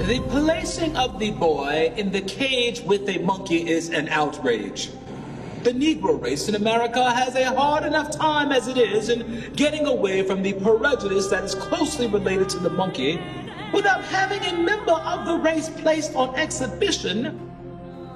The placing of the boy in the cage with a monkey is an outrage. The Negro race in America has a hard enough time as it is in getting away from the prejudice that is closely related to the monkey without having a member of the race placed on exhibition.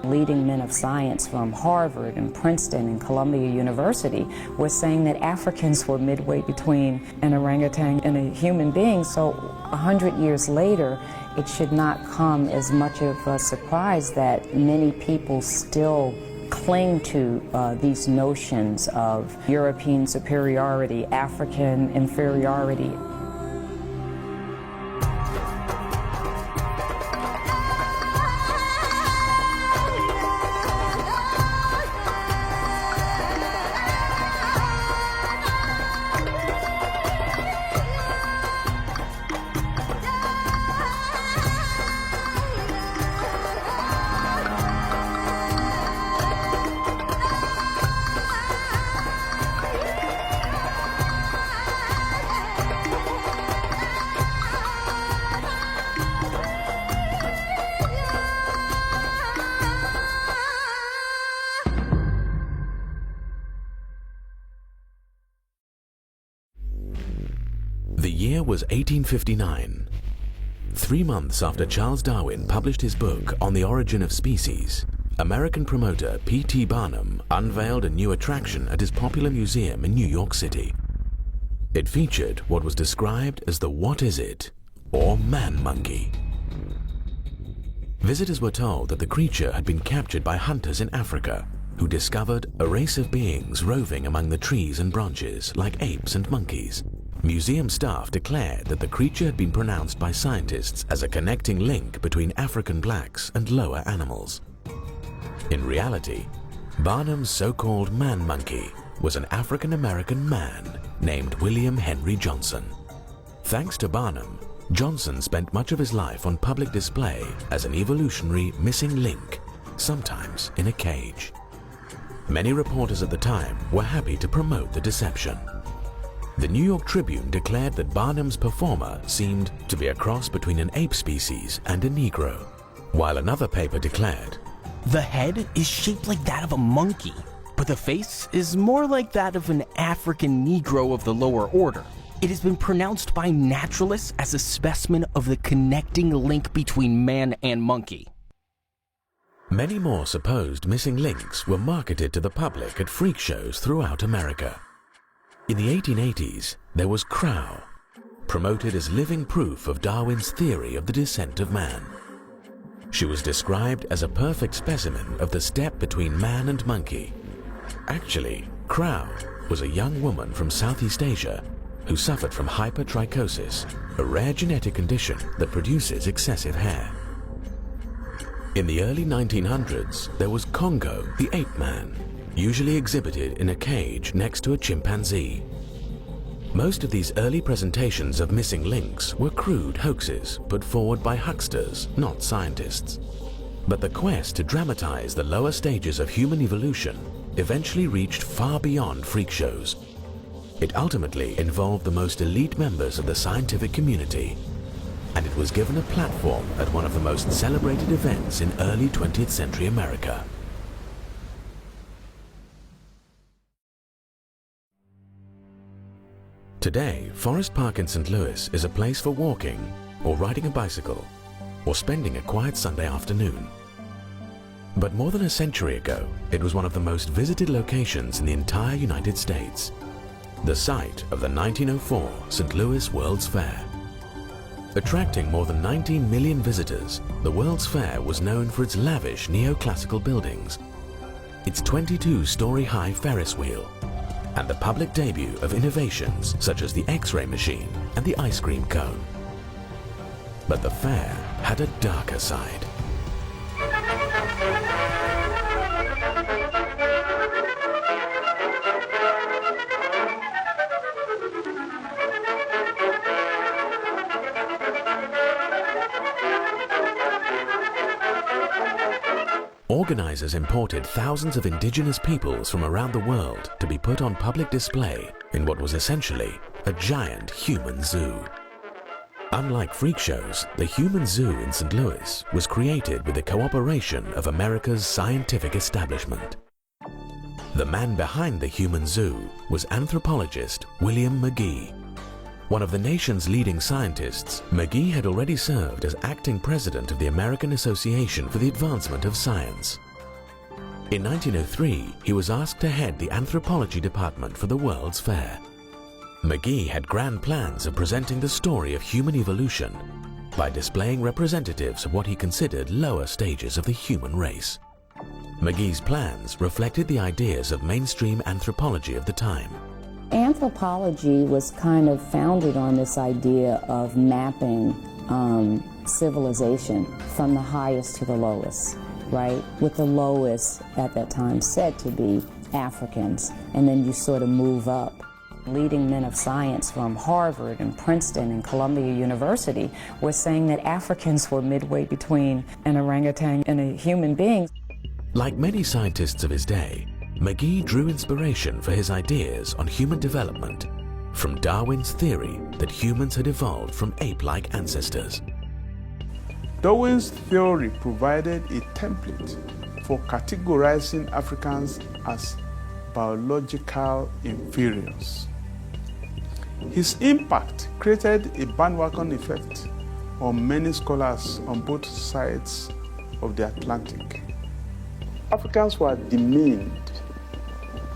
Leading men of science from Harvard and Princeton and Columbia University were saying that Africans were midway between an orangutan and a human being. So 100 years later, it should not come as much of a surprise that many people still cling to these notions of European superiority, African inferiority. The year was 1859. 3 months after Charles Darwin published his book On the Origin of Species, American promoter P.T. Barnum unveiled a new attraction at his popular museum in New York City. It featured what was described as the What Is It, or man-monkey. Visitors were told that the creature had been captured by hunters in Africa, who discovered a race of beings roving among the trees and branches like apes and monkeys. Museum staff declared that the creature had been pronounced by scientists as a connecting link between African blacks and lower animals. In reality, Barnum's so-called man-monkey was an African-American man named William Henry Johnson. Thanks to Barnum, Johnson spent much of his life on public display as an evolutionary missing link, sometimes in a cage. Many reporters at the time were happy to promote the deception. The New York Tribune declared that Barnum's performer seemed to be a cross between an ape species and a Negro, while another paper declared, "The head is shaped like that of a monkey, but the face is more like that of an African Negro of the lower order. It has been pronounced by naturalists as a specimen of the connecting link between man and monkey." Many more supposed missing links were marketed to the public at freak shows throughout America. In the 1880s, there was Crow, promoted as living proof of Darwin's theory of the descent of man. She was described as a perfect specimen of the step between man and monkey. Actually, Crow was a young woman from Southeast Asia who suffered from hypertrichosis, a rare genetic condition that produces excessive hair. In the early 1900s, there was Congo, the ape man, usually exhibited in a cage next to a chimpanzee. Most of these early presentations of missing links were crude hoaxes put forward by hucksters, not scientists. But the quest to dramatize the lower stages of human evolution eventually reached far beyond freak shows. It ultimately involved the most elite members of the scientific community, and it was given a platform at one of the most celebrated events in early 20th century America. Today, Forest Park in St. Louis is a place for walking, or riding a bicycle, or spending a quiet Sunday afternoon. But more than a century ago, it was one of the most visited locations in the entire United States, the site of the 1904 St. Louis World's Fair. Attracting more than 19 million visitors, the World's Fair was known for its lavish neoclassical buildings, its 22-story-high Ferris wheel, and the public debut of innovations such as the X-ray machine and the ice cream cone. But the fair had a darker side. Organizers imported thousands of indigenous peoples from around the world to be put on public display in what was essentially a giant human zoo. Unlike freak shows, the Human Zoo in St. Louis was created with the cooperation of America's scientific establishment. The man behind the Human Zoo was anthropologist William McGee. One of the nation's leading scientists, McGee had already served as acting president of the American Association for the Advancement of Science. In 1903, he was asked to head the anthropology department for the World's Fair. McGee had grand plans of presenting the story of human evolution by displaying representatives of what he considered lower stages of the human race. McGee's plans reflected the ideas of mainstream anthropology of the time. Anthropology was kind of founded on this idea of mapping civilization from the highest to the lowest, right? With the lowest at that time said to be Africans, and then you sort of move up. Leading men of science from Harvard and Princeton and Columbia University were saying that Africans were midway between an orangutan and a human being. Like many scientists of his day, McGee drew inspiration for his ideas on human development from Darwin's theory that humans had evolved from ape-like ancestors. Darwin's theory provided a template for categorizing Africans as biological inferiors. His impact created a bandwagon effect on many scholars on both sides of the Atlantic. Africans were demeaned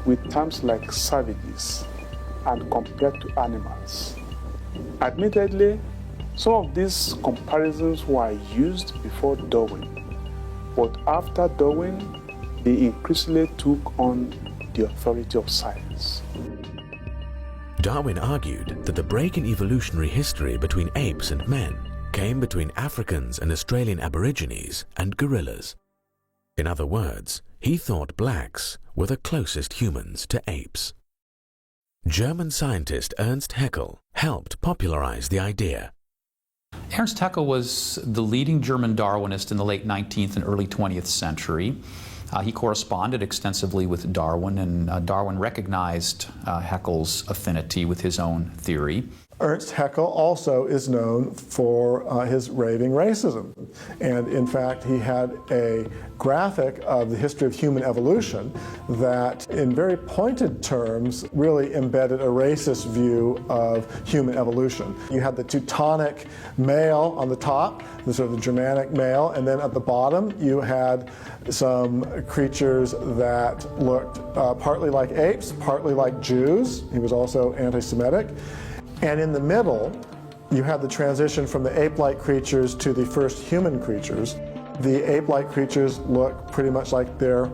with terms like savages and compared to animals. Admittedly, some of these comparisons were used before Darwin, but after Darwin, they increasingly took on the authority of science. Darwin argued that the break in evolutionary history between apes and men came between Africans and Australian Aborigines and gorillas. In other words, he thought blacks were the closest humans to apes. German scientist Ernst Haeckel helped popularize the idea. Ernst Haeckel was the leading German Darwinist in the late 19th and early 20th century. He corresponded extensively with Darwin, and Darwin recognized Haeckel's affinity with his own theory. Ernst Haeckel also is known for his raving racism. And in fact, he had a graphic of the history of human evolution that, in very pointed terms, really embedded a racist view of human evolution. You had the Teutonic male on the top, the sort of the Germanic male, and then at the bottom you had some creatures that looked partly like apes, partly like Jews. He was also anti-Semitic. And in the middle, you have the transition from the ape-like creatures to the first human creatures. The ape-like creatures look pretty much like they're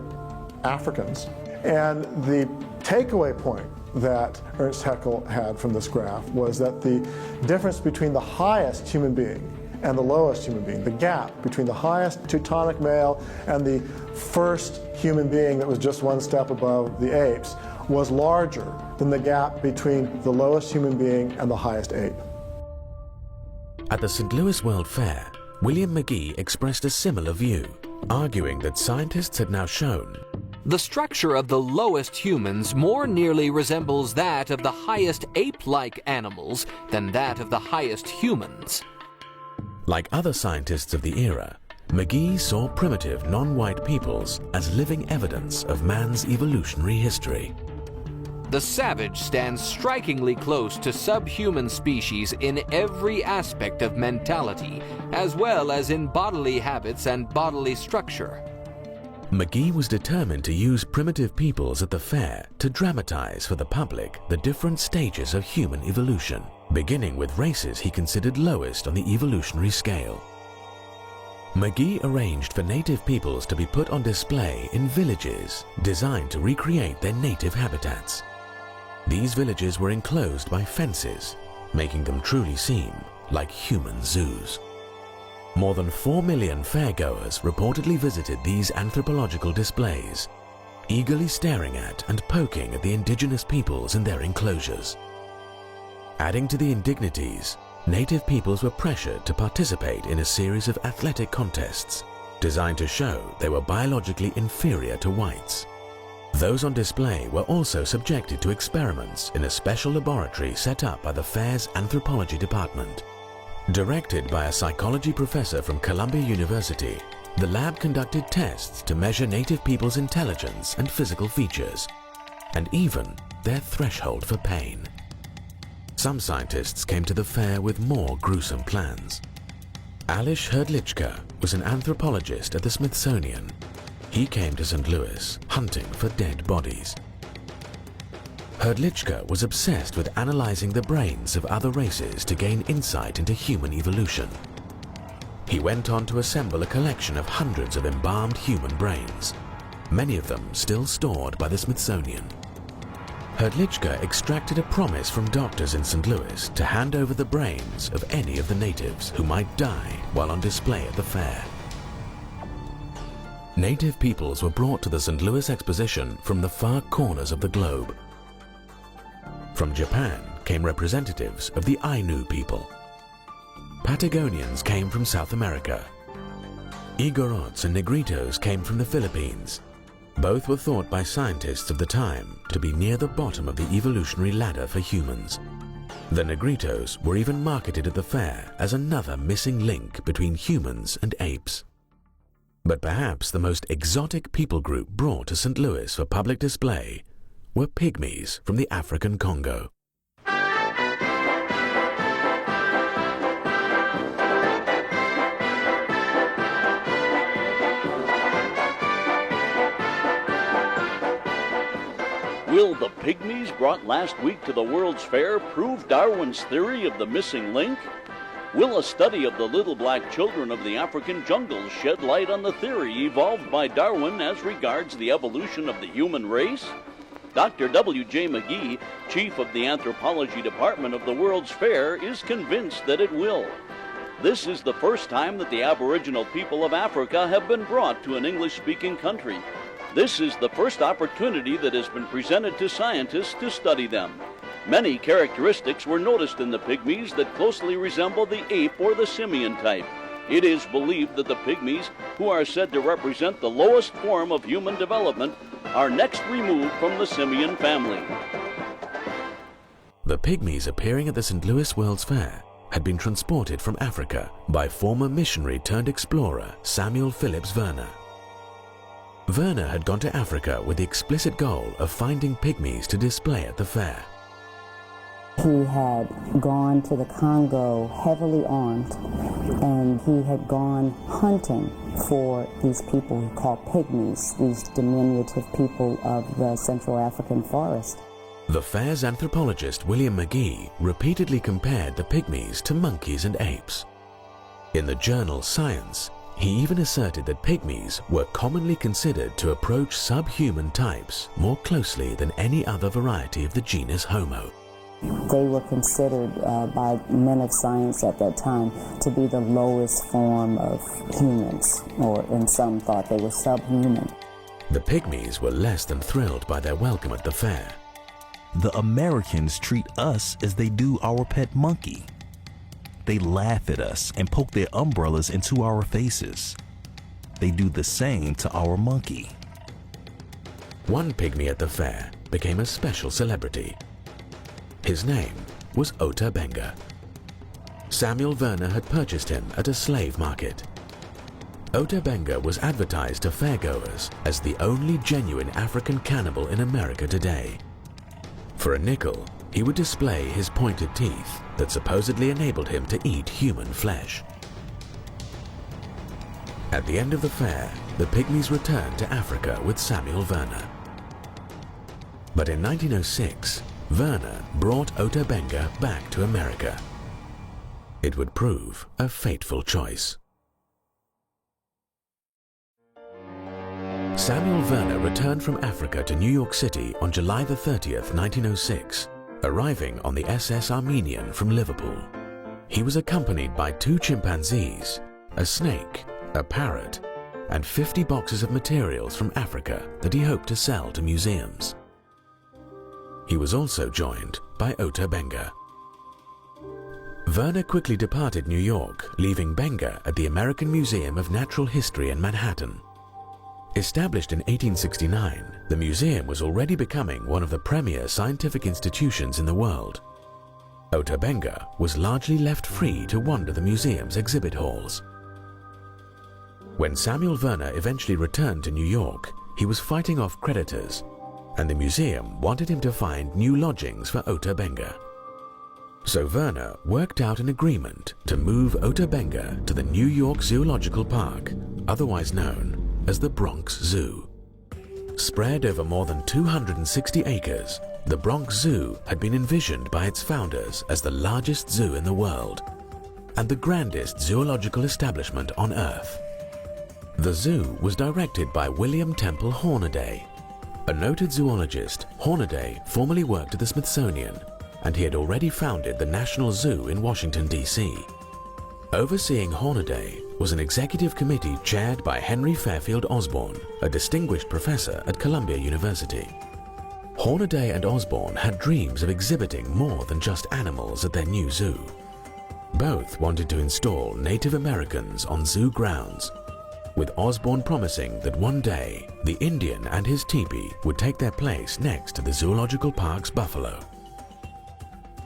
Africans. And the takeaway point that Ernst Haeckel had from this graph was that the difference between the highest human being and the lowest human being, the gap between the highest Teutonic male and the first human being that was just one step above the apes, was larger than the gap between the lowest human being and the highest ape. At the St. Louis World Fair, William McGee expressed a similar view, arguing that scientists had now shown the structure of the lowest humans more nearly resembles that of the highest ape-like animals than that of the highest humans. Like other scientists of the era, McGee saw primitive non-white peoples as living evidence of man's evolutionary history. The savage stands strikingly close to subhuman species in every aspect of mentality, as well as in bodily habits and bodily structure. McGee was determined to use primitive peoples at the fair to dramatize for the public the different stages of human evolution, beginning with races he considered lowest on the evolutionary scale. McGee arranged for native peoples to be put on display in villages designed to recreate their native habitats. These villages were enclosed by fences, making them truly seem like human zoos. More than 4 million fairgoers reportedly visited these anthropological displays, eagerly staring at and poking at the indigenous peoples in their enclosures. Adding to the indignities, native peoples were pressured to participate in a series of athletic contests designed to show they were biologically inferior to whites. Those on display were also subjected to experiments in a special laboratory set up by the fair's anthropology department. Directed by a psychology professor from Columbia University, the lab conducted tests to measure native people's intelligence and physical features, and even their threshold for pain. Some scientists came to the fair with more gruesome plans. Alois Hrdlicka was an anthropologist at the Smithsonian. He came to St. Louis hunting for dead bodies. Hrdlicka was obsessed with analyzing the brains of other races to gain insight into human evolution. He went on to assemble a collection of hundreds of embalmed human brains, many of them still stored by the Smithsonian. Hrdlicka extracted a promise from doctors in St. Louis to hand over the brains of any of the natives who might die while on display at the fair. Native peoples were brought to the St. Louis Exposition from the far corners of the globe. From Japan came representatives of the Ainu people. Patagonians came from South America. Igorots and Negritos came from the Philippines. Both were thought by scientists of the time to be near the bottom of the evolutionary ladder for humans. The Negritos were even marketed at the fair as another missing link between humans and apes. But perhaps the most exotic people group brought to St. Louis for public display were pygmies from the African Congo. Will the pygmies brought last week to the World's Fair prove Darwin's theory of the missing link? Will a study of the little black children of the African jungles shed light on the theory evolved by Darwin as regards the evolution of the human race? Dr. W.J. McGee, chief of the anthropology department of the World's Fair, is convinced that it will. This is the first time that the Aboriginal people of Africa have been brought to an English-speaking country. This is the first opportunity that has been presented to scientists to study them. Many characteristics were noticed in the pygmies that closely resemble the ape or the simian type. It is believed that the pygmies, who are said to represent the lowest form of human development, are next removed from the simian family. The pygmies appearing at the St. Louis World's Fair had been transported from Africa by former missionary turned explorer Samuel Phillips Werner. Werner had gone to Africa with the explicit goal of finding pygmies to display at the fair. He had gone to the Congo heavily armed, and he had gone hunting for these people he called pygmies, these diminutive people of the Central African forest. The fair's anthropologist William McGee repeatedly compared the pygmies to monkeys and apes. In the journal Science, he even asserted that pygmies were commonly considered to approach subhuman types more closely than any other variety of the genus Homo. They were considered by men of science at that time to be the lowest form of humans, or in some thought they were subhuman. The pygmies were less than thrilled by their welcome at the fair. The Americans treat us as they do our pet monkey. They laugh at us and poke their umbrellas into our faces. They do the same to our monkey. One pygmy at the fair became a special celebrity. His name was Ota Benga. Samuel Werner had purchased him at a slave market. Ota Benga was advertised to fairgoers as the only genuine African cannibal in America today. For a nickel, he would display his pointed teeth that supposedly enabled him to eat human flesh. At the end of the fair, the pygmies returned to Africa with Samuel Werner. But in 1906, Werner brought Ota Benga back to America. It would prove a fateful choice. Samuel Werner returned from Africa to New York City on July the 30th, 1906, arriving on the SS Armenian from Liverpool. He was accompanied by 2 chimpanzees, a snake, a parrot, and 50 boxes of materials from Africa that he hoped to sell to museums. He was also joined by Ota Benga. Werner quickly departed New York, leaving Benga at the American Museum of Natural History in Manhattan. Established in 1869, the museum was already becoming one of the premier scientific institutions in the world. Ota Benga was largely left free to wander the museum's exhibit halls. When Samuel Werner eventually returned to New York, he was fighting off creditors, and the museum wanted him to find new lodgings for Ota Benga. So Werner worked out an agreement to move Ota Benga to the New York Zoological Park, otherwise known as the Bronx Zoo. Spread over more than 260 acres, the Bronx Zoo had been envisioned by its founders as the largest zoo in the world and the grandest zoological establishment on Earth. The zoo was directed by William Temple Hornaday. A noted zoologist, Hornaday formerly worked at the Smithsonian, and he had already founded the National Zoo in Washington, D.C. Overseeing Hornaday was an executive committee chaired by Henry Fairfield Osborn, a distinguished professor at Columbia University. Hornaday and Osborn had dreams of exhibiting more than just animals at their new zoo. Both wanted to install Native Americans on zoo grounds, with Osborn promising that one day the Indian and his teepee would take their place next to the Zoological Park's buffalo.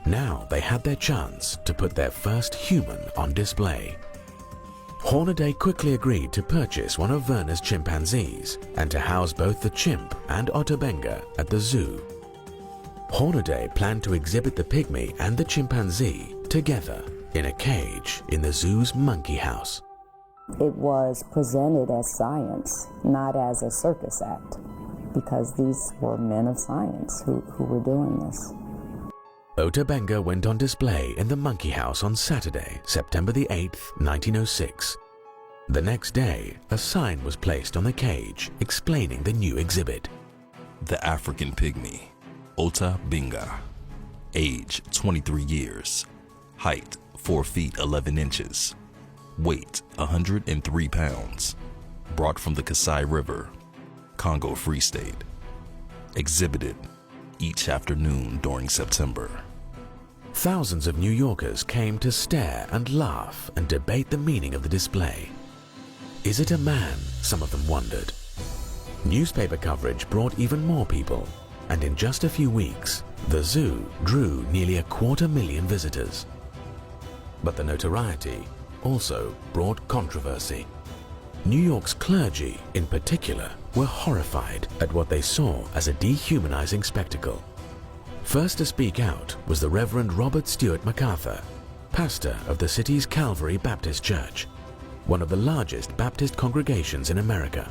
Now they had their chance to put their first human on display. Hornaday quickly agreed to purchase one of Werner's chimpanzees and to house both the chimp and Ota Benga at the zoo. Hornaday planned to exhibit the pygmy and the chimpanzee together in a cage in the zoo's monkey house. It was presented as science, not as a circus act, because these were men of science who were doing this. Ota Benga went on display in the monkey house on Saturday, September the 8th, 1906. The next day, a sign was placed on the cage explaining the new exhibit. The African Pygmy, Ota Benga. Age 23 years. Height 4 feet 11 inches. Weight 103 pounds. Brought from the Kasai River, Congo Free State. Exhibited each afternoon during September. Thousands of New Yorkers came to stare and laugh and debate the meaning of the display. Is it a man? Some of them wondered. Newspaper coverage brought even more people, and in just a few weeks, the zoo drew nearly 250,000 visitors. But the notoriety also brought controversy. New York's clergy, in particular, were horrified at what they saw as a dehumanizing spectacle. First to speak out was the Reverend Robert Stewart MacArthur, pastor of the city's Calvary Baptist Church, one of the largest Baptist congregations in America.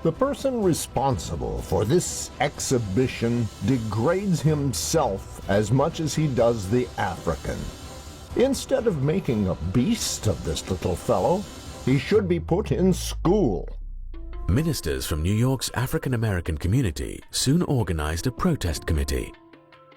The person responsible for this exhibition degrades himself as much as he does the African. Instead of making a beast of this little fellow, he should be put in school. Ministers from New York's African American community soon organized a protest committee.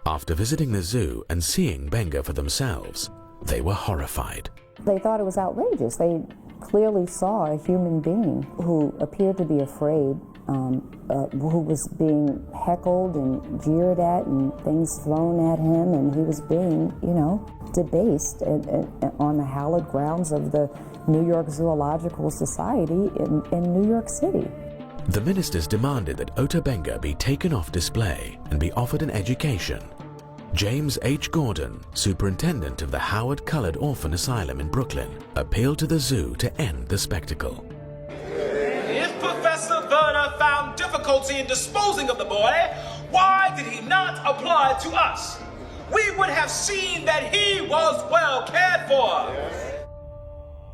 After visiting the zoo and seeing Benga for themselves, they were horrified. They thought it was outrageous. They clearly saw a human being who appeared to be afraid, who was being heckled and jeered at and things thrown at him, and he was being, debased on the hallowed grounds of the New York Zoological Society in New York City. The ministers demanded that Ota Benga be taken off display and be offered an education. James H. Gordon, superintendent of the Howard Colored Orphan Asylum in Brooklyn, appealed to the zoo to end the spectacle. If Professor Werner found difficulty in disposing of the boy, why did he not apply to us? We would have seen that he was well cared for.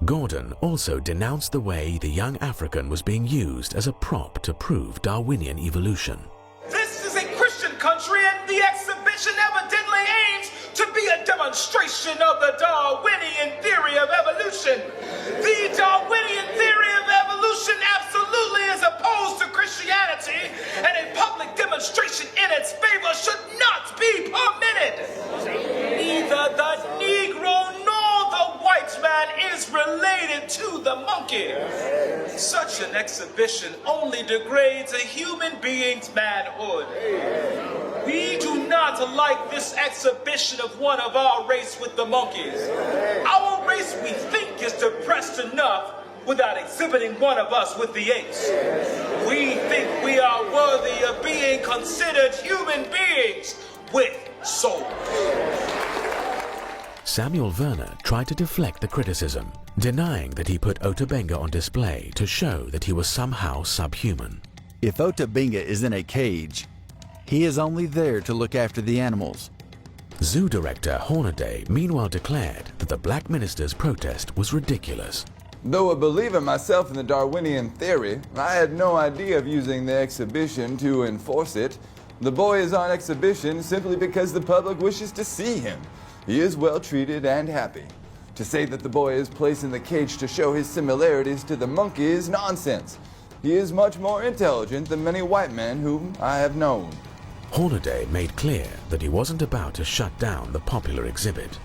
Gordon also denounced the way the young African was being used as a prop to prove Darwinian evolution. This is a Christian country, and the exhibition evidently aims to be a demonstration of the Darwinian theory of evolution. The Darwinian theory of evolution absolutely is opposed to Christianity, and a public demonstration in its favor should not be permitted. Neither the Negro nor the white man is related to the monkey. Such an exhibition only degrades a human being's manhood. We do not like this exhibition of one of our race with the monkeys. Our race, we think, is depressed enough without exhibiting one of us with the apes. We think we are worthy of being considered human beings with souls. Samuel Werner tried to deflect the criticism, denying that he put Ota Benga on display to show that he was somehow subhuman. If Ota Benga is in a cage, he is only there to look after the animals. Zoo director Hornaday meanwhile declared that the black minister's protest was ridiculous. Though a believer myself in the Darwinian theory, I had no idea of using the exhibition to enforce it. The boy is on exhibition simply because the public wishes to see him. He is well treated and happy. To say that the boy is placed in the cage to show his similarities to the monkey is nonsense. He is much more intelligent than many white men whom I have known. Hornaday made clear that he wasn't about to shut down the popular exhibit.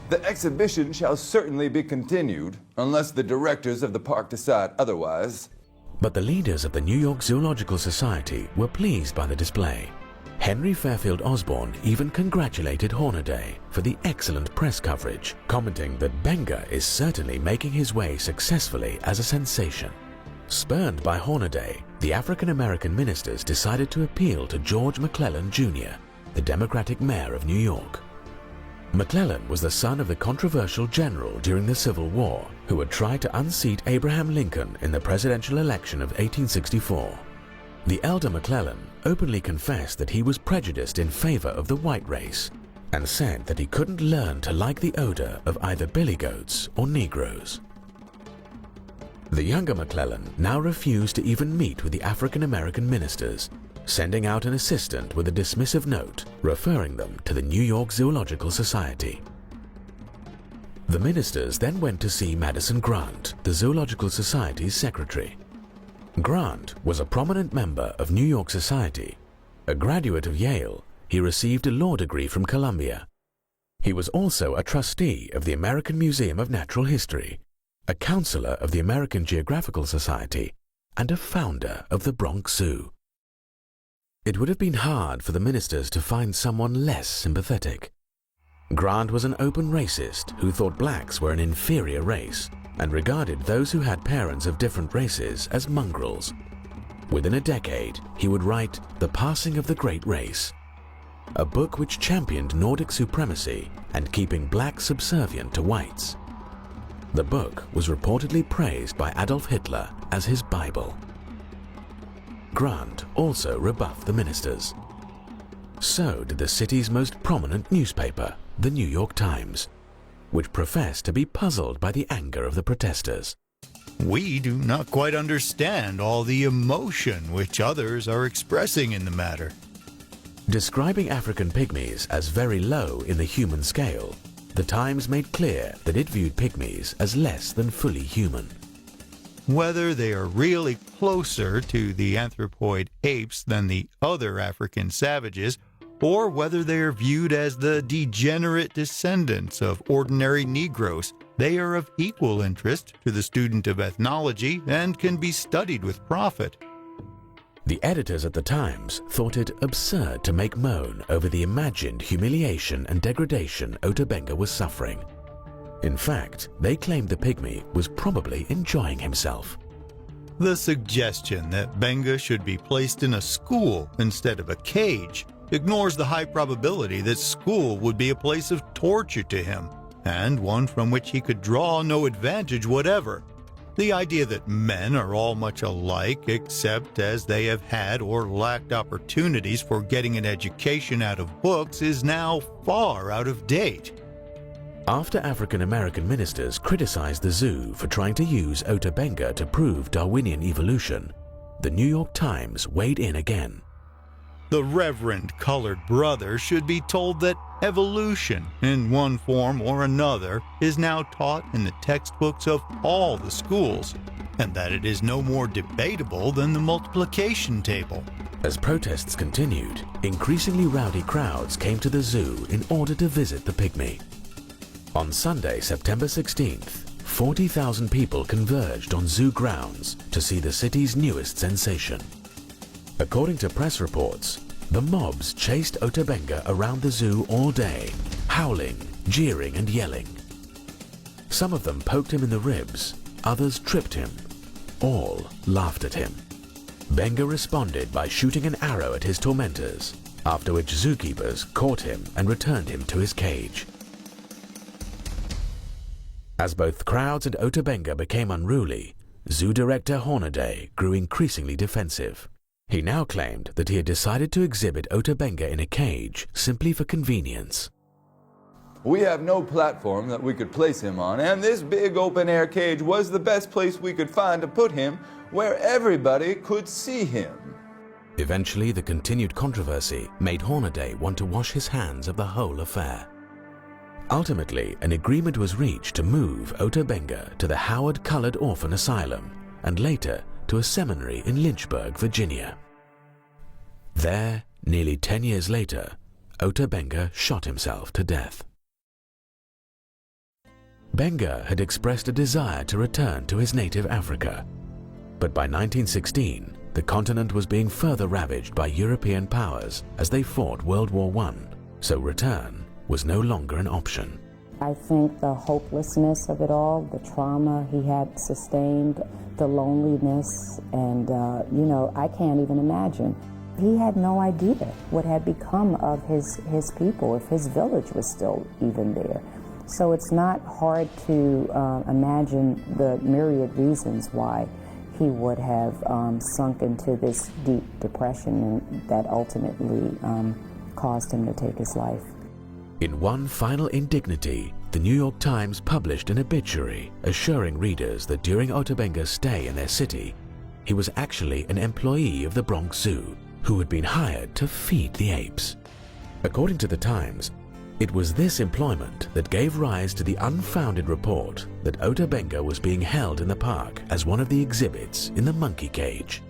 The exhibition shall certainly be continued, unless the directors of the park decide otherwise. But the leaders of the New York Zoological Society were pleased by the display. Henry Fairfield Osborn even congratulated Hornaday for the excellent press coverage, commenting that Benga is certainly making his way successfully as a sensation. Spurned by Hornaday, the African-American ministers decided to appeal to George McClellan Jr., the Democratic mayor of New York. McClellan was the son of the controversial general during the Civil War who had tried to unseat Abraham Lincoln in the presidential election of 1864. The elder McClellan openly confessed that he was prejudiced in favor of the white race and said that he couldn't learn to like the odor of either billy goats or Negroes. The younger McClellan now refused to even meet with the African-American ministers, sending out an assistant with a dismissive note referring them to the New York Zoological Society. The ministers then went to see Madison Grant, the Zoological Society's secretary. Grant was a prominent member of New York Society. A graduate of Yale, he received a law degree from Columbia. He was also a trustee of the American Museum of Natural History, a counselor of the American Geographical Society, and a founder of the Bronx Zoo. It would have been hard for the ministers to find someone less sympathetic. Grant was an open racist who thought blacks were an inferior race and regarded those who had parents of different races as mongrels. Within a decade, he would write The Passing of the Great Race, a book which championed Nordic supremacy and keeping blacks subservient to whites. The book was reportedly praised by Adolf Hitler as his Bible. Grant also rebuffed the ministers. So did the city's most prominent newspaper, the New York Times, which professed to be puzzled by the anger of the protesters. We do not quite understand all the emotion which others are expressing in the matter. Describing African pygmies as very low in the human scale, the Times made clear that it viewed pygmies as less than fully human. Whether they are really closer to the anthropoid apes than the other African savages, or whether they are viewed as the degenerate descendants of ordinary Negroes, they are of equal interest to the student of ethnology and can be studied with profit. The editors at the Times thought it absurd to make moan over the imagined humiliation and degradation Ota Benga was suffering. In fact, they claimed the pygmy was probably enjoying himself. The suggestion that Benga should be placed in a school instead of a cage ignores the high probability that school would be a place of torture to him, and one from which he could draw no advantage whatever. The idea that men are all much alike except as they have had or lacked opportunities for getting an education out of books is now far out of date. After African-American ministers criticized the zoo for trying to use Ota Benga to prove Darwinian evolution, the New York Times weighed in again. The Reverend Colored Brother should be told that evolution, in one form or another, is now taught in the textbooks of all the schools, and that it is no more debatable than the multiplication table. As protests continued, increasingly rowdy crowds came to the zoo in order to visit the pygmy. On Sunday, September 16th, 40,000 people converged on zoo grounds to see the city's newest sensation. According to press reports, the mobs chased Ota Benga around the zoo all day, howling, jeering and yelling. Some of them poked him in the ribs, others tripped him. All laughed at him. Benga responded by shooting an arrow at his tormentors, after which zookeepers caught him and returned him to his cage. As both crowds and Ota Benga became unruly, zoo director Hornaday grew increasingly defensive. He now claimed that he had decided to exhibit Ota Benga in a cage simply for convenience. We have no platform that we could place him on, and this big open-air cage was the best place we could find to put him where everybody could see him. Eventually, the continued controversy made Hornaday want to wash his hands of the whole affair. Ultimately, an agreement was reached to move Ota Benga to the Howard Colored Orphan Asylum and later to a seminary in Lynchburg, Virginia. There, nearly 10 years later, Ota Benga shot himself to death. Benga had expressed a desire to return to his native Africa, but by 1916, the continent was being further ravaged by European powers as they fought World War I, so return was no longer an option. I think the hopelessness of it all, the trauma he had sustained, the loneliness, and I can't even imagine. He had no idea what had become of his people, if his village was still even there. So it's not hard to imagine the myriad reasons why he would have sunk into this deep depression and that ultimately caused him to take his life. In one final indignity, the New York Times published an obituary assuring readers that during Ota Benga's stay in their city, he was actually an employee of the Bronx Zoo who had been hired to feed the apes. According to the Times, it was this employment that gave rise to the unfounded report that Ota Benga was being held in the park as one of the exhibits in the monkey cage.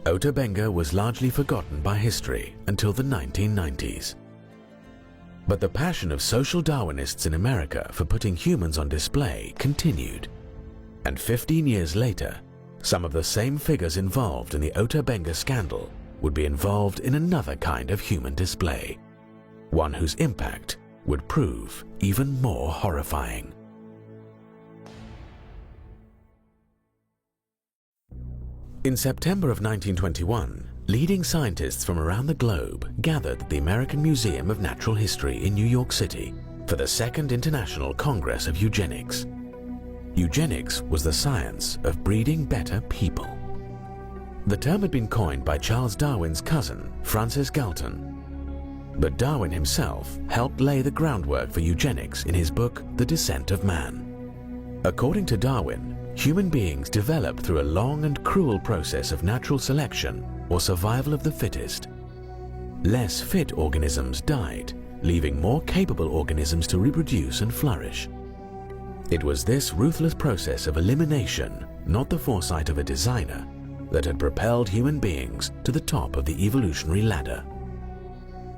Ota Benga was largely forgotten by history until the 1990s. But the passion of social Darwinists in America for putting humans on display continued. And 15 years later, some of the same figures involved in the Ota Benga scandal would be involved in another kind of human display, one whose impact would prove even more horrifying. In September of 1921, leading scientists from around the globe gathered at the American Museum of Natural History in New York City for the Second International Congress of Eugenics. Eugenics was the science of breeding better people. The term had been coined by Charles Darwin's cousin, Francis Galton, but Darwin himself helped lay the groundwork for eugenics in his book, The Descent of Man. According to Darwin, human beings developed through a long and cruel process of natural selection or survival of the fittest. Less fit organisms died, leaving more capable organisms to reproduce and flourish. It was this ruthless process of elimination, not the foresight of a designer, that had propelled human beings to the top of the evolutionary ladder.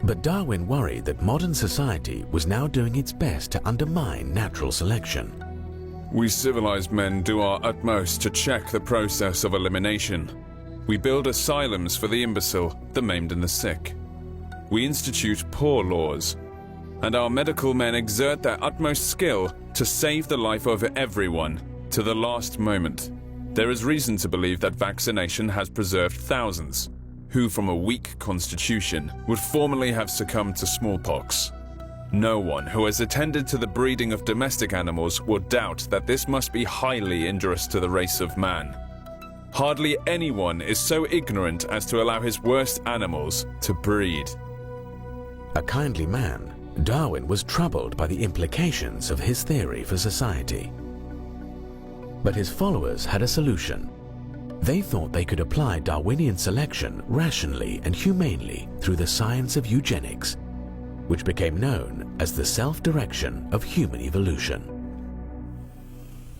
But Darwin worried that modern society was now doing its best to undermine natural selection. We civilized men do our utmost to check the process of elimination. We build asylums for the imbecile, the maimed and the sick. We institute poor laws, and our medical men exert their utmost skill to save the life of everyone to the last moment. There is reason to believe that vaccination has preserved thousands who, from a weak constitution, would formerly have succumbed to smallpox. No one who has attended to the breeding of domestic animals will doubt that this must be highly injurious to the race of man. Hardly anyone is so ignorant as to allow his worst animals to breed. A kindly man, Darwin was troubled by the implications of his theory for society. But his followers had a solution. They thought they could apply Darwinian selection rationally and humanely through the science of eugenics, which became known as the self-direction of human evolution.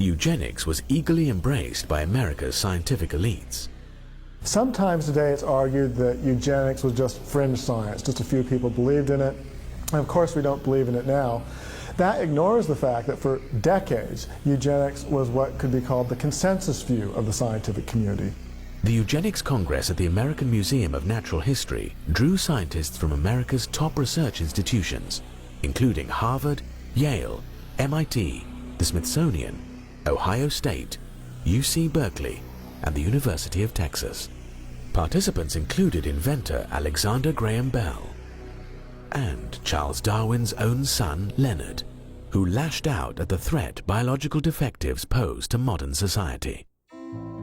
Eugenics was eagerly embraced by America's scientific elites. Sometimes today it's argued that eugenics was just fringe science, just a few people believed in it, and of course we don't believe in it now. That ignores the fact that for decades, eugenics was what could be called the consensus view of the scientific community. The Eugenics Congress at the American Museum of Natural History drew scientists from America's top research institutions, including Harvard, Yale, MIT, the Smithsonian, Ohio State, UC Berkeley, and the University of Texas. Participants included inventor Alexander Graham Bell and Charles Darwin's own son, Leonard. who lashed out at the threat biological defectives pose to modern society.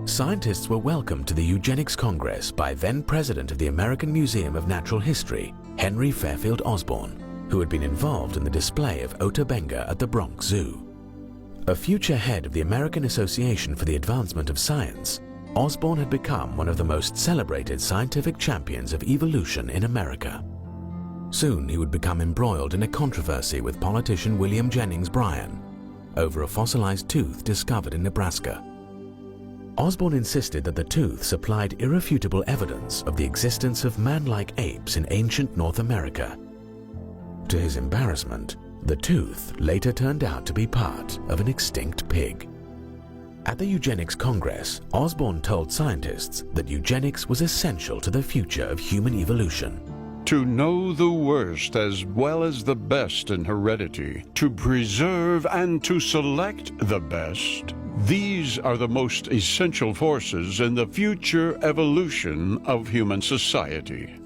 Scientists were welcomed to the Eugenics Congress by then President of the American Museum of Natural History, Henry Fairfield Osborn, who had been involved in the display of Ota Benga at the Bronx Zoo. A future head of the American Association for the Advancement of Science, Osborn had become one of the most celebrated scientific champions of evolution in America. Soon he would become embroiled in a controversy with politician William Jennings Bryan over a fossilized tooth discovered in Nebraska. Osborn insisted that the tooth supplied irrefutable evidence of the existence of man-like apes in ancient North America. To his embarrassment, the tooth later turned out to be part of an extinct pig. At the Eugenics Congress, Osborn told scientists that eugenics was essential to the future of human evolution. To know the worst as well as the best in heredity, to preserve and to select the best, these are the most essential forces in the future evolution of human society.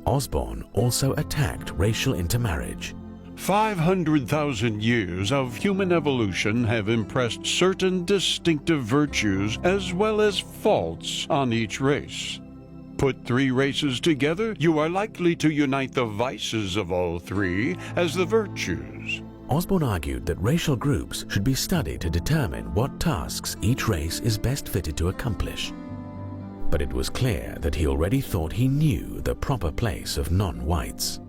Osborn also attacked racial intermarriage. 500,000 years of human evolution have impressed certain distinctive virtues as well as faults on each race. Put three races together, you are likely to unite the vices of all three as the virtues. Osborn argued that racial groups should be studied to determine what tasks each race is best fitted to accomplish. But it was clear that he already thought he knew the proper place of non-whites.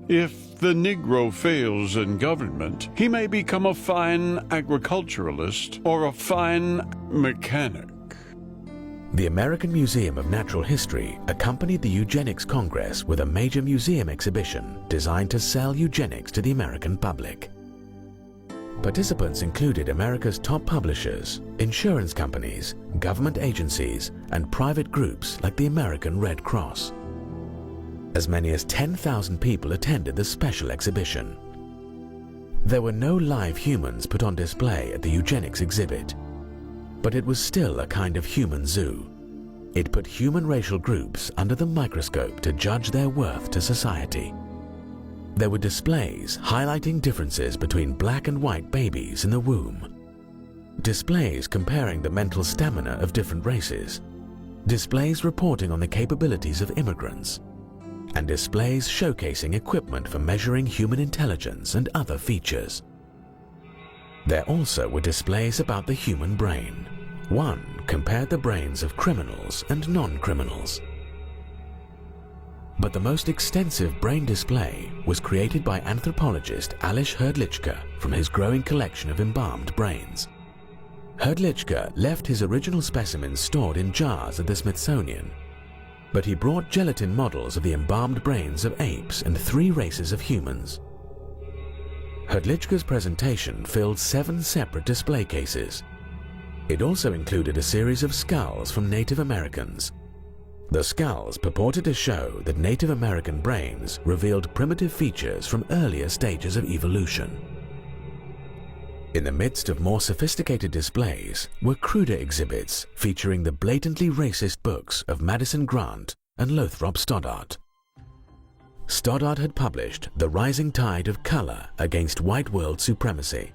If the Negro fails in government, he may become a fine agriculturalist or a fine mechanic. The American Museum of Natural History accompanied the Eugenics Congress with a major museum exhibition designed to sell eugenics to the American public. Participants included America's top publishers, insurance companies, government agencies, and private groups like the American Red Cross. As many as 10,000 people attended the special exhibition. There were no live humans put on display at the eugenics exhibit, but it was still a kind of human zoo. It put human racial groups under the microscope to judge their worth to society. There were displays highlighting differences between black and white babies in the womb, displays comparing the mental stamina of different races, displays reporting on the capabilities of immigrants, and displays showcasing equipment for measuring human intelligence and other features. There also were displays about the human brain. One compared the brains of criminals and non-criminals. But the most extensive brain display was created by anthropologist Alish Hrdlicka from his growing collection of embalmed brains. Hrdlicka left his original specimens stored in jars at the Smithsonian, but he brought gelatin models of the embalmed brains of apes and 3 races of humans. Hrdlicka's presentation filled 7 separate display cases. It also included a series of skulls from Native Americans. The skulls purported to show that Native American brains revealed primitive features from earlier stages of evolution. In the midst of more sophisticated displays were cruder exhibits featuring the blatantly racist books of Madison Grant and Lothrop Stoddart. Stoddart had published The Rising Tide of Color Against White World Supremacy.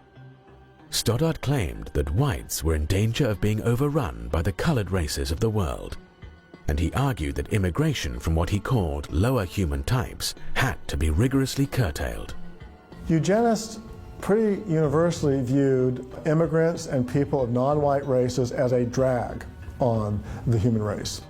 Stoddart claimed that whites were in danger of being overrun by the colored races of the world, and he argued that immigration from what he called lower human types had to be rigorously curtailed. Eugenists pretty universally viewed immigrants and people of non-white races as a drag on the human race.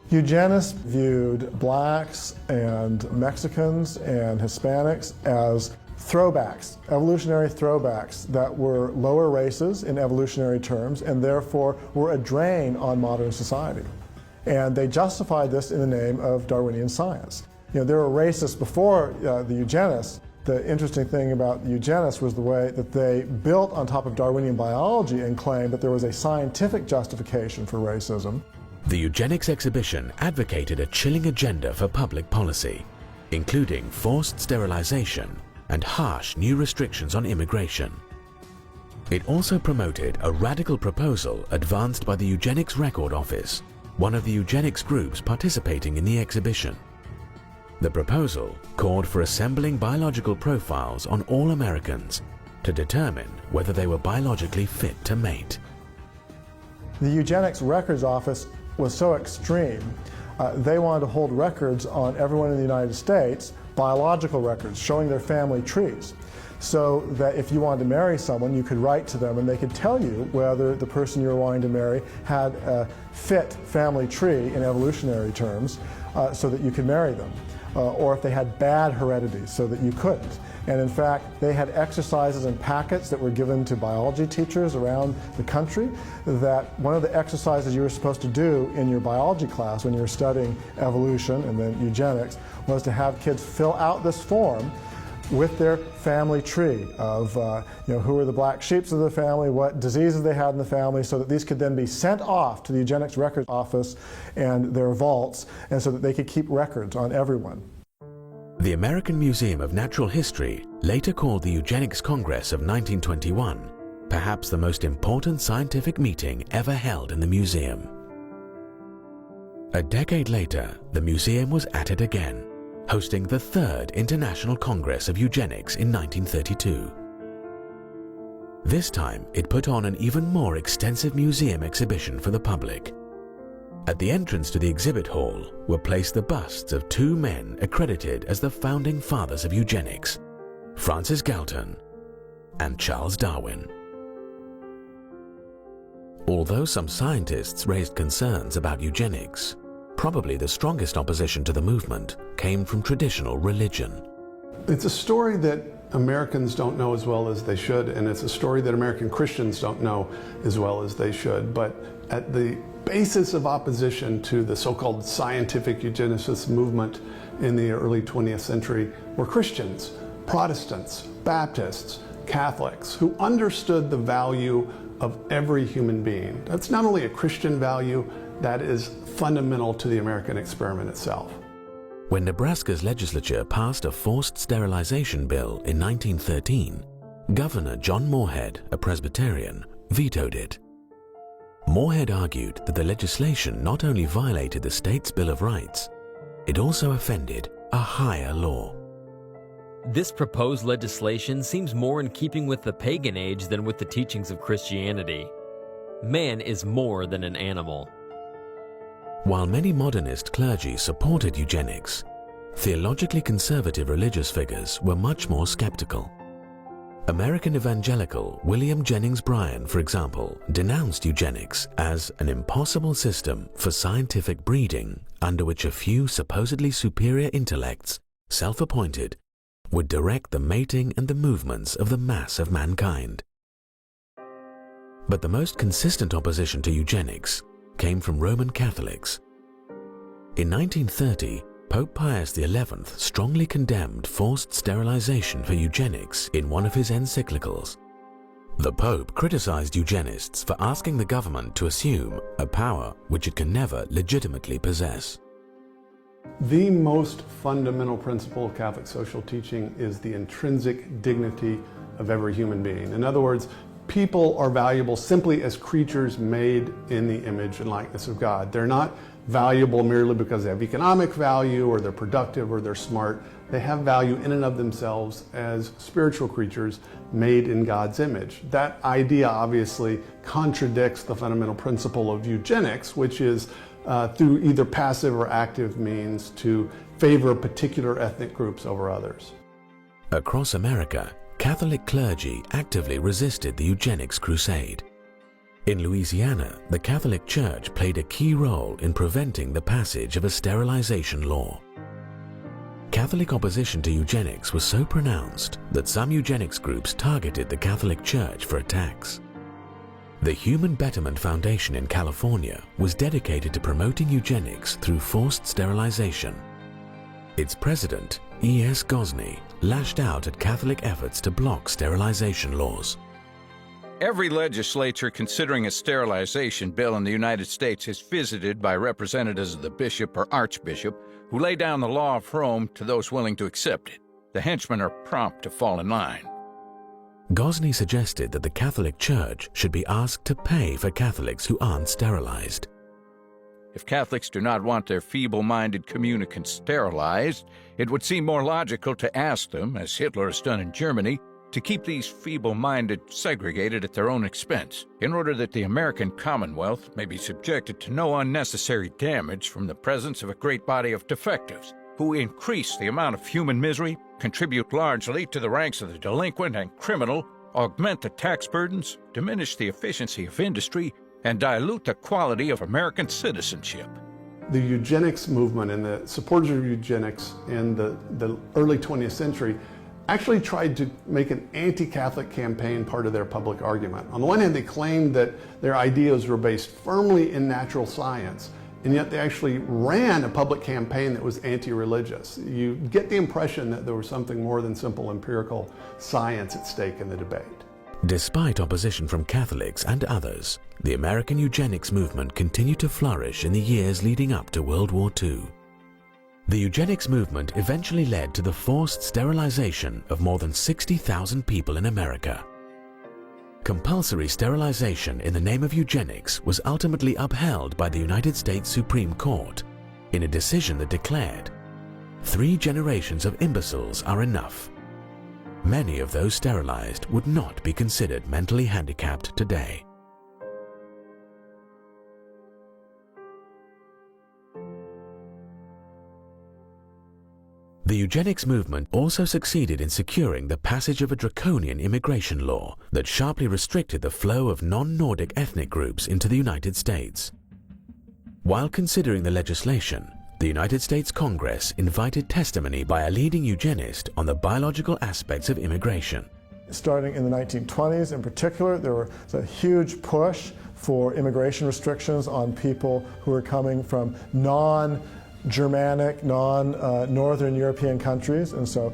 Eugenists viewed blacks and Mexicans and Hispanics as throwbacks, evolutionary throwbacks that were lower races in evolutionary terms and therefore were a drain on modern society. And they justified this in the name of Darwinian science. You know, there were racists before the eugenists. The interesting thing about the eugenists was the way that they built on top of Darwinian biology and claimed that there was a scientific justification for racism. The eugenics exhibition advocated a chilling agenda for public policy, including forced sterilization and harsh new restrictions on immigration. It also promoted a radical proposal advanced by the Eugenics Record Office, one of the eugenics groups participating in the exhibition. The proposal called for assembling biological profiles on all Americans to determine whether they were biologically fit to mate. The Eugenics Records Office was so extreme, they wanted to hold records on everyone in the United States, biological records showing their family trees, so that if you wanted to marry someone, you could write to them and they could tell you whether the person you were wanting to marry had a fit family tree in evolutionary terms, so that you could marry them, or if they had bad heredity so that you couldn't. And in fact, they had exercises and packets that were given to biology teachers around the country, that one of the exercises you were supposed to do in your biology class when you were studying evolution and then eugenics was to have kids fill out this form with their family tree of who were the black sheeps of the family, what diseases they had in the family, so that these could then be sent off to the Eugenics Records Office and their vaults, and so that they could keep records on everyone. The American Museum of Natural History later called the Eugenics Congress of 1921 perhaps the most important scientific meeting ever held in the museum. A decade later, the museum was at it again, hosting the Third International Congress of Eugenics in 1932. This time, it put on an even more extensive museum exhibition for the public. At the entrance to the exhibit hall were placed the busts of two men accredited as the founding fathers of eugenics, Francis Galton and Charles Darwin. Although some scientists raised concerns about eugenics, probably the strongest opposition to the movement came from traditional religion. It's a story that Americans don't know as well as they should, and it's a story that American Christians don't know as well as they should. But at the basis of opposition to the so-called scientific eugenicist movement in the early 20th century were Christians, Protestants, Baptists, Catholics, who understood the value of every human being. That's not only a Christian value, that is fundamental to the American experiment itself. When Nebraska's legislature passed a forced sterilization bill in 1913, Governor John Morehead, a Presbyterian, vetoed it. Morehead argued that the legislation not only violated the state's Bill of Rights, it also offended a higher law. This proposed legislation seems more in keeping with the pagan age than with the teachings of Christianity. Man is more than an animal. While many modernist clergy supported eugenics, theologically conservative religious figures were much more skeptical. American evangelical William Jennings Bryan, for example, denounced eugenics as an impossible system for scientific breeding under which a few supposedly superior intellects, self-appointed, would direct the mating and the movements of the mass of mankind. But the most consistent opposition to eugenics came from Roman Catholics. In 1930, Pope Pius XI strongly condemned forced sterilization for eugenics in one of his encyclicals. The Pope criticized eugenists for asking the government to assume a power which it can never legitimately possess. The most fundamental principle of Catholic social teaching is the intrinsic dignity of every human being. In other words, people are valuable simply as creatures made in the image and likeness of God. They're not valuable merely because they have economic value or they're productive or they're smart. They have value in and of themselves as spiritual creatures made in God's image. That idea obviously contradicts the fundamental principle of eugenics, which is through either passive or active means to favor particular ethnic groups over others. Across America, Catholic clergy actively resisted the eugenics crusade. In Louisiana, the Catholic Church played a key role in preventing the passage of a sterilization law. Catholic opposition to eugenics was so pronounced that some eugenics groups targeted the Catholic Church for attacks. The Human Betterment Foundation in California was dedicated to promoting eugenics through forced sterilization. Its president, E.S. Gosney, lashed out at Catholic efforts to block sterilization laws. Every legislature considering a sterilization bill in the United States is visited by representatives of the bishop or archbishop who lay down the law of Rome to those willing to accept it. The henchmen are prompt to fall in line. Gosney suggested that the Catholic Church should be asked to pay for Catholics who aren't sterilized. If Catholics do not want their feeble-minded communicants sterilized, it would seem more logical to ask them, as Hitler has done in Germany, to keep these feeble-minded segregated at their own expense, in order that the American Commonwealth may be subjected to no unnecessary damage from the presence of a great body of defectives, who increase the amount of human misery, contribute largely to the ranks of the delinquent and criminal, augment the tax burdens, diminish the efficiency of industry, and dilute the quality of American citizenship. The eugenics movement and the supporters of eugenics in the early 20th century actually tried to make an anti-Catholic campaign part of their public argument. On the one hand, they claimed that their ideas were based firmly in natural science, and yet they actually ran a public campaign that was anti-religious. You get the impression that there was something more than simple empirical science at stake in the debate. Despite opposition from Catholics and others, the American eugenics movement continued to flourish in the years leading up to World War II. The eugenics movement eventually led to the forced sterilization of more than 60,000 people in America. Compulsory sterilization in the name of eugenics was ultimately upheld by the United States Supreme Court in a decision that declared, 3 generations of imbeciles are enough. Many of those sterilized would not be considered mentally handicapped today. The eugenics movement also succeeded in securing the passage of a draconian immigration law that sharply restricted the flow of non-Nordic ethnic groups into the United States. While considering the legislation, the United States Congress invited testimony by a leading eugenist on the biological aspects of immigration. Starting in the 1920s in particular, there was a huge push for immigration restrictions on people who were coming from non-Germanic, non-Northern European countries, and so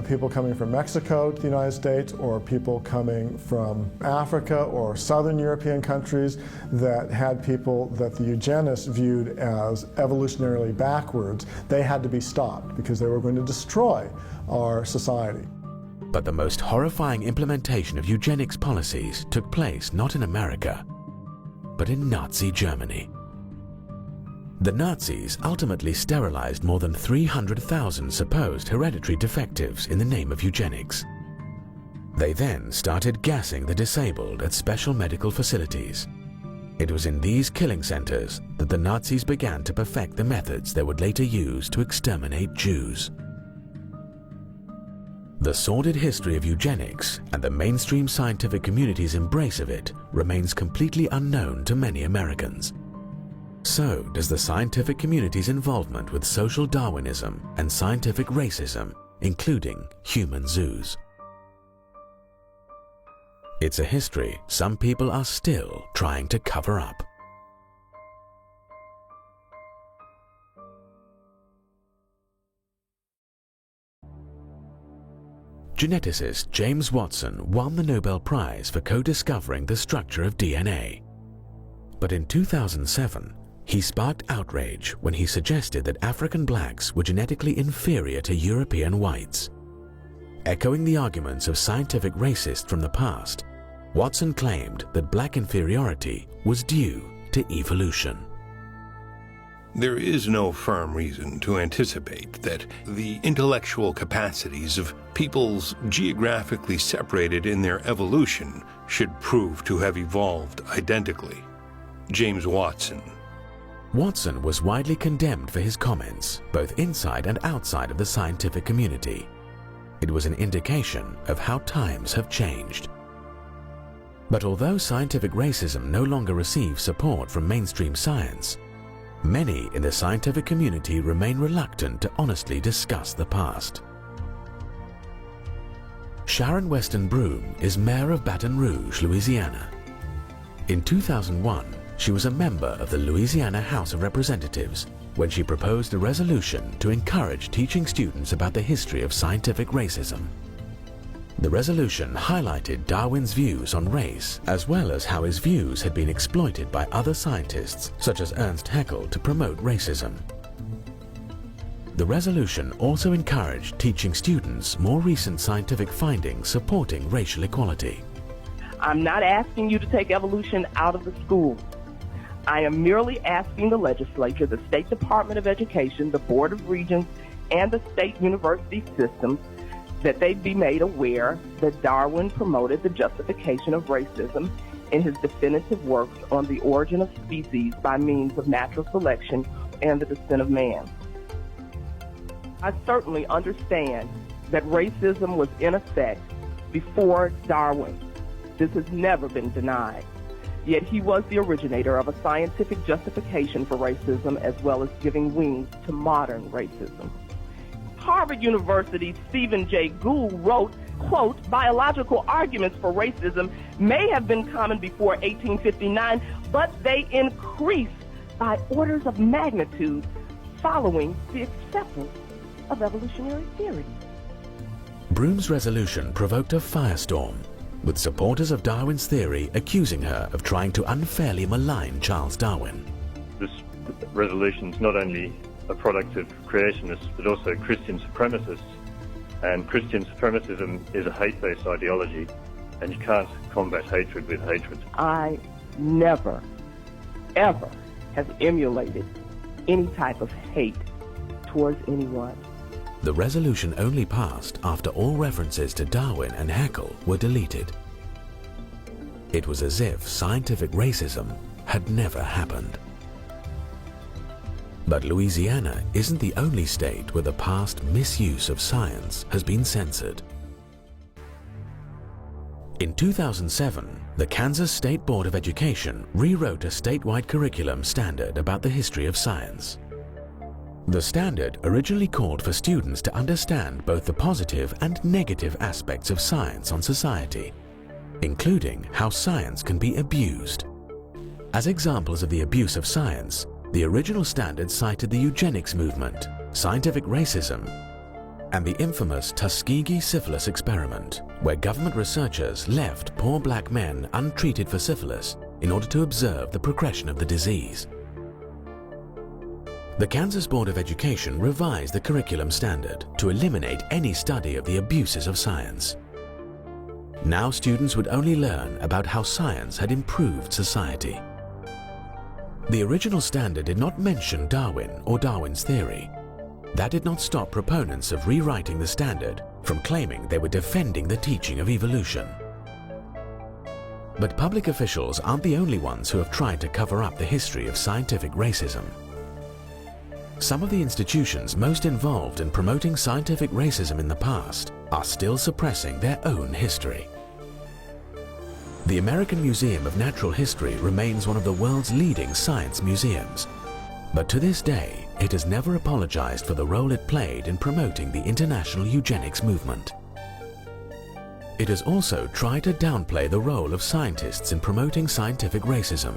people coming from Mexico to the United States, or people coming from Africa or Southern European countries that had people that the eugenists viewed as evolutionarily backwards. They had to be stopped because they were going to destroy our society. But the most horrifying implementation of eugenics policies took place not in America, but in Nazi Germany. The Nazis ultimately sterilized more than 300,000 supposed hereditary defectives in the name of eugenics. They then started gassing the disabled at special medical facilities. It was in these killing centers that the Nazis began to perfect the methods they would later use to exterminate Jews. The sordid history of eugenics and the mainstream scientific community's embrace of it remains completely unknown to many Americans. So does the scientific community's involvement with social Darwinism and scientific racism, including human zoos. It's a history some people are still trying to cover up. Geneticist James Watson won the Nobel Prize for co-discovering the structure of DNA. But in 2007, he sparked outrage when he suggested that African blacks were genetically inferior to European whites. Echoing the arguments of scientific racists from the past, Watson claimed that black inferiority was due to evolution. There is no firm reason to anticipate that the intellectual capacities of peoples geographically separated in their evolution should prove to have evolved identically. James Watson. Watson was widely condemned for his comments, both inside and outside of the scientific community. It was an indication of how times have changed. But although scientific racism no longer receives support from mainstream science, many in the scientific community remain reluctant to honestly discuss the past. Sharon Weston Broome is mayor of Baton Rouge, Louisiana. In 2001, she was a member of the Louisiana House of Representatives when she proposed a resolution to encourage teaching students about the history of scientific racism. The resolution highlighted Darwin's views on race, as well as how his views had been exploited by other scientists, such as Ernst Haeckel, to promote racism. The resolution also encouraged teaching students more recent scientific findings supporting racial equality. I'm not asking you to take evolution out of the school. I am merely asking the legislature, the State Department of Education, the Board of Regents, and the state university systems that they be made aware that Darwin promoted the justification of racism in his definitive works on the origin of species by means of natural selection and the descent of man. I certainly understand that racism was in effect before Darwin. This has never been denied. Yet he was the originator of a scientific justification for racism as well as giving wings to modern racism. Harvard University's Stephen Jay Gould wrote, quote, "Biological arguments for racism may have been common before 1859, but they increased by orders of magnitude following the acceptance of evolutionary theory." Broom's resolution provoked a firestorm, with supporters of Darwin's theory accusing her of trying to unfairly malign Charles Darwin. This resolution is not only a product of creationists, but also Christian supremacists. And Christian supremacism is a hate-based ideology, and you can't combat hatred with hatred. I never, ever have emulated any type of hate towards anyone. The resolution only passed after all references to Darwin and Haeckel were deleted. It was as if scientific racism had never happened. But Louisiana isn't the only state where the past misuse of science has been censored. In 2007, the Kansas State Board of Education rewrote a statewide curriculum standard about the history of science. The standard originally called for students to understand both the positive and negative aspects of science on society, including how science can be abused. As examples of the abuse of science, the original standard cited the eugenics movement, scientific racism, and the infamous Tuskegee syphilis experiment, where government researchers left poor black men untreated for syphilis in order to observe the progression of the disease. The Kansas Board of Education revised the curriculum standard to eliminate any study of the abuses of science. Now students would only learn about how science had improved society. The original standard did not mention Darwin or Darwin's theory. That did not stop proponents of rewriting the standard from claiming they were defending the teaching of evolution. But public officials aren't the only ones who have tried to cover up the history of scientific racism. Some of the institutions most involved in promoting scientific racism in the past are still suppressing their own history. The American Museum of Natural History remains one of the world's leading science museums, but to this day, it has never apologized for the role it played in promoting the international eugenics movement. It has also tried to downplay the role of scientists in promoting scientific racism.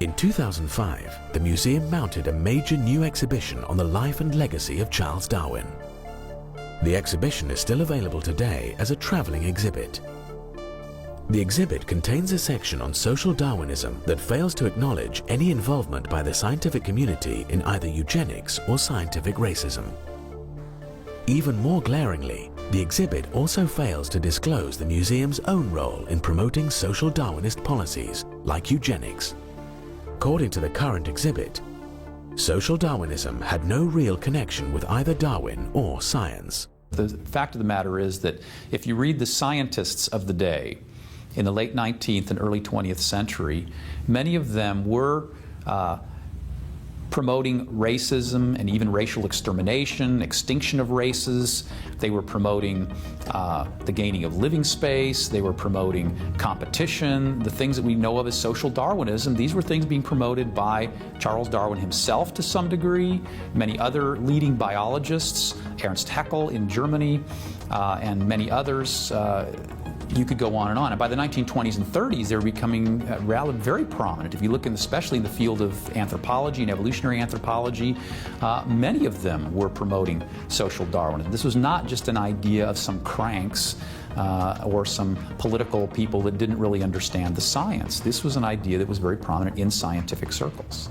In 2005, the museum mounted a major new exhibition on the life and legacy of Charles Darwin. The exhibition is still available today as a traveling exhibit. The exhibit contains a section on social Darwinism that fails to acknowledge any involvement by the scientific community in either eugenics or scientific racism. Even more glaringly, the exhibit also fails to disclose the museum's own role in promoting social Darwinist policies like eugenics. According to the current exhibit, social Darwinism had no real connection with either Darwin or science. The fact of the matter is that if you read the scientists of the day, in the late 19th and early 20th century, many of them were promoting racism and even racial extermination, extinction of races. They were promoting the gaining of living space. They were promoting competition. The things that we know of as social Darwinism, these were things being promoted by Charles Darwin himself to some degree, many other leading biologists, Ernst Haeckel in Germany, and many others. You could go on. And by the 1920s and 30s, they were becoming very prominent. If you look especially in the field of anthropology and evolutionary anthropology, many of them were promoting social Darwinism. This was not just an idea of some cranks or some political people that didn't really understand the science. This was an idea that was very prominent in scientific circles.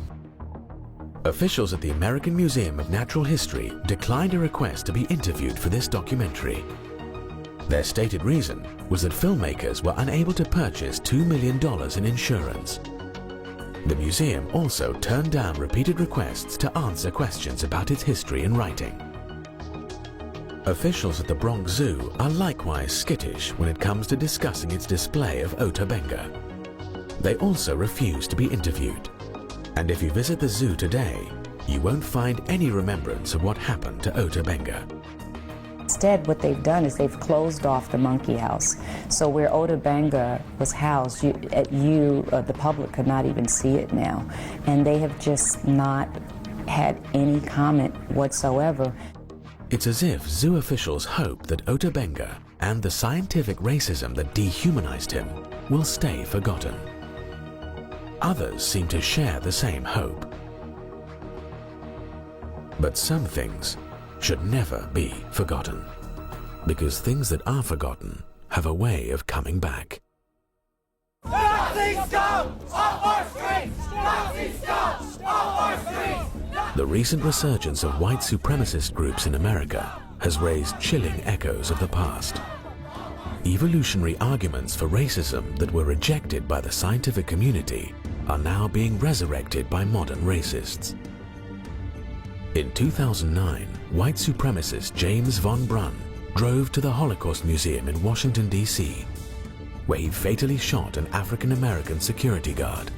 Officials at the American Museum of Natural History declined a request to be interviewed for this documentary. Their stated reason was that filmmakers were unable to purchase $2 million in insurance. The museum also turned down repeated requests to answer questions about its history in writing. Officials at the Bronx Zoo are likewise skittish when it comes to discussing its display of Ota Benga. They also refuse to be interviewed. And if you visit the zoo today, you won't find any remembrance of what happened to Ota Benga. Instead, what they've done is they've closed off the monkey house. So where Ota Benga was housed, the public could not even see it now. And they have just not had any comment whatsoever. It's as if zoo officials hope that Ota Benga and the scientific racism that dehumanized him will stay forgotten. Others seem to share the same hope. But some things should never be forgotten, because things that are forgotten have a way of coming back. Nazi scum! Off our streets! Nazi scum! Off our streets! The recent resurgence of white supremacist groups in America has raised chilling echoes of the past. Evolutionary arguments for racism that were rejected by the scientific community are now being resurrected by modern racists. In 2009, white supremacist James von Brunn drove to the Holocaust Museum in Washington, D.C., where he fatally shot an African-American security guard.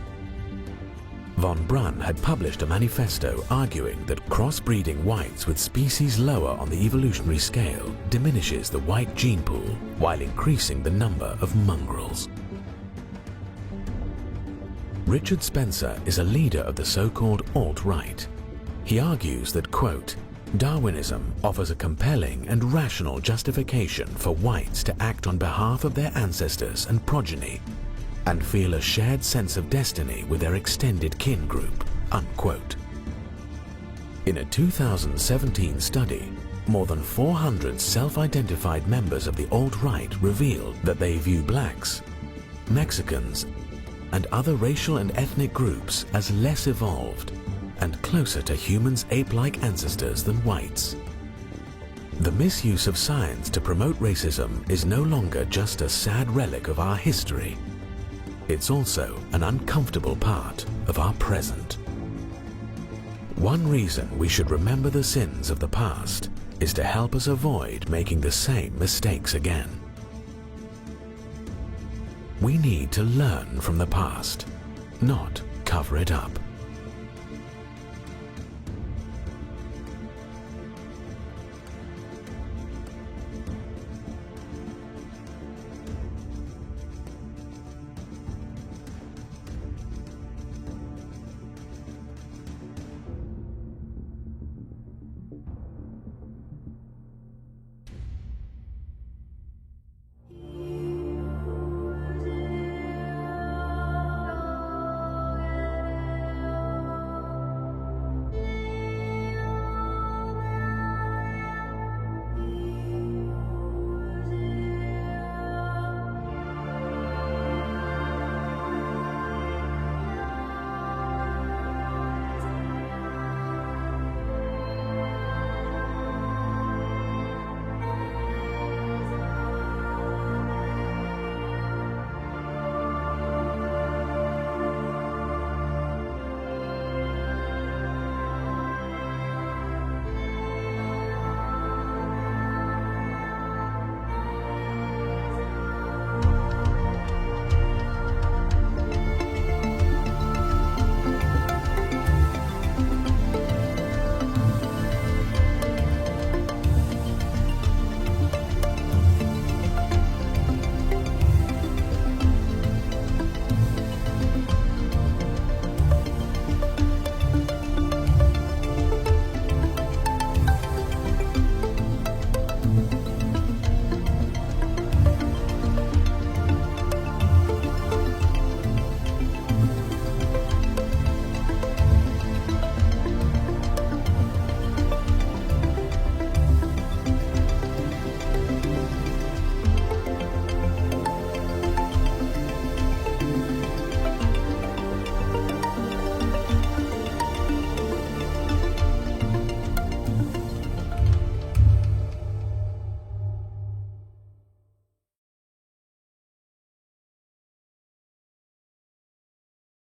Von Brunn had published a manifesto arguing that crossbreeding whites with species lower on the evolutionary scale diminishes the white gene pool while increasing the number of mongrels. Richard Spencer is a leader of the so-called alt-right. He argues that, quote, Darwinism offers a compelling and rational justification for whites to act on behalf of their ancestors and progeny and feel a shared sense of destiny with their extended kin group, unquote. In a 2017 study, more than 400 self-identified members of the alt-right revealed that they view blacks, Mexicans, and other racial and ethnic groups as less evolved and closer to humans' ape-like ancestors than whites. The misuse of science to promote racism is no longer just a sad relic of our history. It's also an uncomfortable part of our present. One reason we should remember the sins of the past is to help us avoid making the same mistakes again. We need to learn from the past, not cover it up.